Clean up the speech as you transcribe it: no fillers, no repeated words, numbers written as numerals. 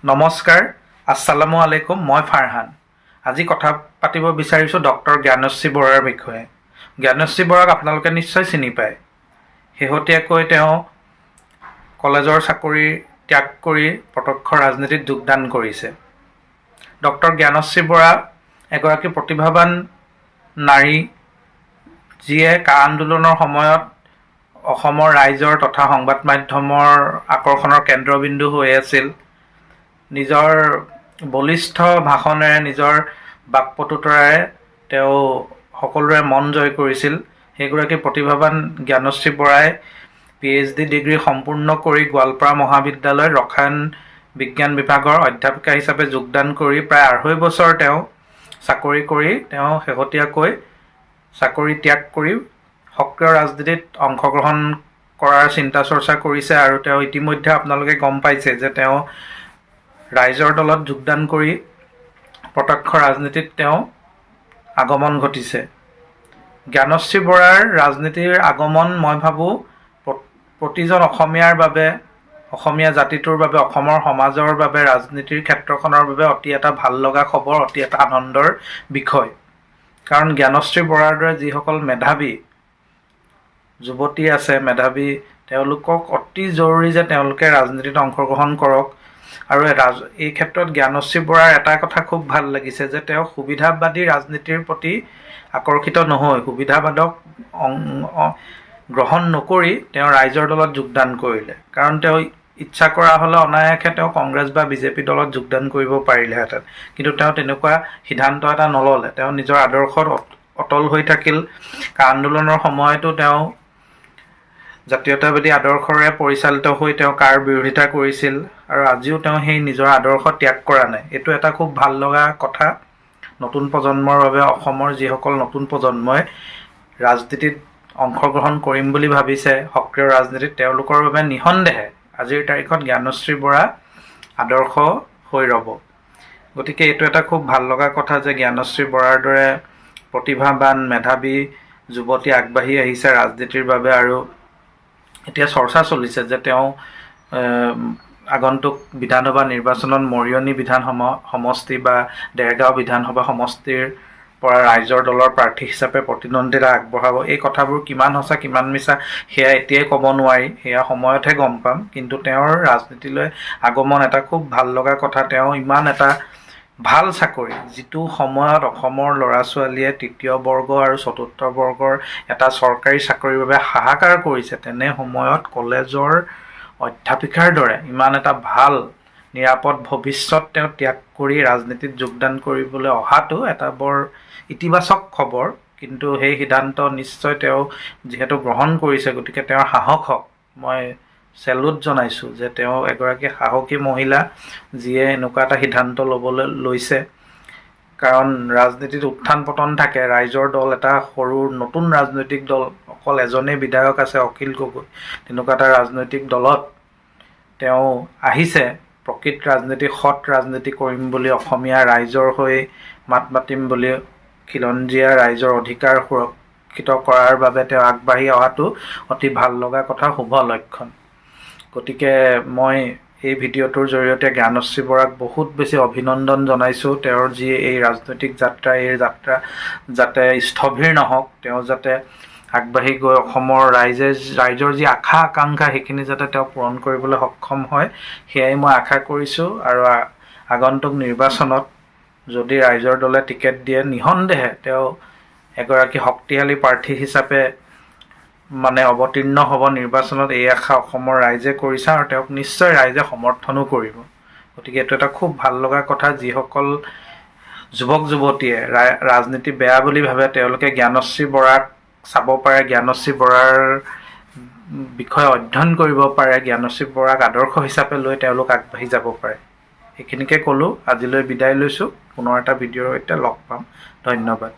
নমস্কাৰ, আসসালামু আলাইকুম। মই ফাৰহান। আজি কথা পাতিব বিচাৰিছোঁ ডক্টৰ জ্ঞানশ্ৰী বৰাৰ বিষয়ে। জ্ঞানশ্ৰী বৰাক আপোনালোকে নিশ্চয় চিনি পায়। শেহতীয়াকৈ তেওঁ কলেজৰ চাকৰি ত্যাগ কৰি প্ৰত্যক্ষ ৰাজনীতিত যোগদান কৰিছে। ডক্টৰ জ্ঞানশ্ৰী বৰা এগৰাকী প্ৰতিভাৱান নাৰী, যিয়ে কা আন্দোলনৰ সময়ত অসমৰ ৰাইজৰ তথা সংবাদ মাধ্যমৰ আকৰ্ষণৰ কেন্দ্ৰবিন্দু হৈ আছিল। নিজৰ বলিষ্ঠ ভাষণেৰে, নিজৰ বাকপটুতাৰে তেওঁ সকলোৰে মন জয় কৰিছিল। সেইগৰাকী প্ৰতিভাৱান জ্ঞানশ্ৰী বৰাই PhD ডিগ্ৰী সম্পূৰ্ণ কৰি গোৱালপাৰা মহাবিদ্যালয়ত ৰসায়ন বিজ্ঞান বিভাগৰ অধ্যাপিকা হিচাপে যোগদান কৰি প্ৰায় 2.5 বছৰ তেওঁ চাকৰি কৰি তেওঁ শেহতীয়াকৈ চাকৰি ত্যাগ কৰি সক্ৰিয় ৰাজনীতিত অংশগ্ৰহণ কৰাৰ চিন্তা চৰ্চা কৰিছে। আৰু তেওঁ ইতিমধ্যে আপোনালোকে গম পাইছে যে তেওঁ ৰাইজৰ দলত যোগদান কৰি প্ৰত্যক্ষ ৰাজনীতিত তেওঁ আগমন ঘটিছে। জ্ঞানশ্ৰী বৰাৰ ৰাজনীতিৰ আগমন মই ভাবোঁ প্ৰতিজন অসমীয়াৰ বাবে, অসমীয়া জাতিটোৰ বাবে, অসমৰ সমাজৰ বাবে, ৰাজনীতিৰ ক্ষেত্ৰখনৰ বাবে অতি এটা ভাল লগা খবৰ, অতি এটা আনন্দৰ বিষয়। কাৰণ জ্ঞানশ্ৰী বৰাৰ দৰে যিসকল মেধাৱী যুৱতী আছে, মেধাৱী, তেওঁলোকক অতি জৰুৰী যে তেওঁলোকে ৰাজনীতিত অংশগ্ৰহণ কৰক। আৰু এই ক্ষেত্ৰত জ্ঞানশ্ৰী বৰাৰ এটা কথা খুব ভাল লাগিছে যে তেওঁ সুবিধাবাদী ৰাজনীতিৰ প্ৰতি আকৰ্ষিত নহৈ, সুবিধাবাদক গ্ৰহণ নকৰি তেওঁ ৰাইজৰ দলত যোগদান কৰিলে। কাৰণ তেওঁ ইচ্ছা কৰা হ'লে অনায়াসে তেওঁ কংগ্ৰেছ বা BJP দলত যোগদান কৰিব পাৰিলেহেঁতেন, কিন্তু তেওঁ তেনেকুৱা সিদ্ধান্ত এটা নল'লে। তেওঁ নিজৰ আদৰ্শত অটল হৈ থাকিল। কা আন্দোলনৰ সময়তো তেওঁ জাতীয়তাবাদী আদৰ্শৰে পৰিচালিত হৈ তেওঁ কাৰ বিৰোধিতা কৰিছিল, আৰু আজিও তেওঁ সেই নিজৰ আদৰ্শ ত্যাগ কৰা নাই। এইটো এটা খুব ভাল লগা কথা নতুন প্ৰজন্মৰ বাবে। অসমৰ যিসকল নতুন প্ৰজন্মই ৰাজনীতিত অংশগ্ৰহণ কৰিম বুলি ভাবিছে, সক্ৰিয় ৰাজনীতিত, তেওঁলোকৰ বাবে নিঃসন্দেহে আজিৰ তাৰিখত জ্ঞানশ্ৰী বৰা আদৰ্শ হৈ ৰ'ব। গতিকে এইটো এটা খুব ভাল লগা কথা যে জ্ঞানশ্ৰী বৰাৰ দৰে প্ৰতিভাৱান মেধাৱী যুৱতী আগবাঢ়ি আহিছে ৰাজনীতিৰ বাবে। আৰু এতিয়া চৰ্চা চলিছে যে তেওঁ আগন্তুক বিধানসভা নিৰ্বাচনত মৰিয়নি বিধান সমষ্টি বা দেৰগাঁও বিধানসভা সমষ্টিৰ পৰা ৰাইজৰ দলৰ প্ৰাৰ্থী হিচাপে প্ৰতিদ্বন্দ্বিতা আগবঢ়াব। এই কথাবোৰ কিমান সঁচা কিমান মিছা সেয়া এতিয়াই ক'ব নোৱাৰি, সেয়া সময়তহে গম পাম। কিন্তু তেওঁৰ ৰাজনীতিলৈ আগমন এটা খুব ভাল লগা কথা। তেওঁ ইমান এটা ভাল চাকৰি, যিটো সময়ত অসমৰ ল'ৰা ছোৱালীয়ে তৃতীয় বৰ্গ আৰু চতুৰ্থ বৰ্গৰ এটা চৰকাৰী চাকৰিৰ বাবে হাহাকাৰ কৰিছে, তেনে সময়ত কলেজৰ অধ্যাপিকাৰ দৰে ইমান এটা ভাল নিৰাপদ ভৱিষ্যত তেওঁ ত্যাগ কৰি ৰাজনীতিত যোগদান কৰিবলৈ অহাটো এটা বৰ ইতিবাচক খবৰ। কিন্তু সেই সিদ্ধান্ত নিশ্চয় তেওঁ যিহেতু গ্ৰহণ কৰিছে, গতিকে তেওঁৰ সাহসক মই চেলুট জনাইছোঁ যে তেওঁ এগৰাকী সাহসী মহিলা, যিয়ে এনেকুৱা এটা সিদ্ধান্ত ল'বলৈ লৈছে। কাৰণ ৰাজনীতিত উত্থান পতন থাকে। ৰাইজৰ দল এটা সৰু নতুন ৰাজনৈতিক দল, অকল এজনেই বিধায়ক আছে, অখিল গগৈ। তেনেকুৱা এটা ৰাজনৈতিক দলত তেওঁ আহিছে প্ৰকৃত ৰাজনীতি, সৎ ৰাজনীতি কৰিম বুলি, অসমীয়া ৰাইজৰ হৈ মাত মাতিম বুলি, খিলঞ্জীয়া ৰাইজৰ অধিকাৰ সুৰক্ষিত কৰাৰ বাবে তেওঁ আগবাঢ়ি অহাটো অতি ভাল লগা কথা, শুভ লক্ষণ। গতিকে মই এই ভিডিঅ'টোৰ জৰিয়তে জ্ঞানশ্ৰী বৰাক বহুত বেছি অভিনন্দন জনাইছোঁ। তেওঁৰ যি এই ৰাজনৈতিক যাত্ৰা, এই যাত্ৰা যাতে স্থবিৰ নহওক, তেওঁ যাতে আগবাঢ়ি গৈ অসমৰ ৰাইজৰ যি আশা আকাংক্ষা, সেইখিনি যাতে তেওঁ পূৰণ কৰিবলৈ সক্ষম হয়, সেয়াই মই আশা কৰিছোঁ। আৰু আগন্তুক নিৰ্বাচনত যদি ৰাইজৰ দলে টিকেট দিয়ে, নিঃসন্দেহে তেওঁ এগৰাকী শক্তিশালী প্ৰাৰ্থী হিচাপে অৱতীৰ্ণ হ'ব নিৰ্বাচনত। এই আশা অসমৰ ৰাইজে কৰিছে আৰু তেওঁক নিশ্চয় ৰাইজে সমৰ্থনো কৰিব। গতিকে এইটো এটা খুব ভাল লগা কথা। যিসকল যুৱক যুৱতীয়ে ৰাজনীতি বেয়া বুলি ভাবে, তেওঁলোকে জ্ঞানশ্ৰী বৰাক চাব পাৰে, জ্ঞানশ্ৰী বৰাৰ বিষয়ে অধ্যয়ন কৰিব পাৰে, জ্ঞানশ্ৰী বৰাক আদৰ্শ হিচাপে লৈ তেওঁলোক আগবাঢ়ি যাব পাৰে। এইখিনিকে ক'লোঁ। আজিলৈ বিদায় লৈছোঁ। পুনৰ এটা ভিডিঅ'ৰ সৈতে লগ পাম। ধন্যবাদ।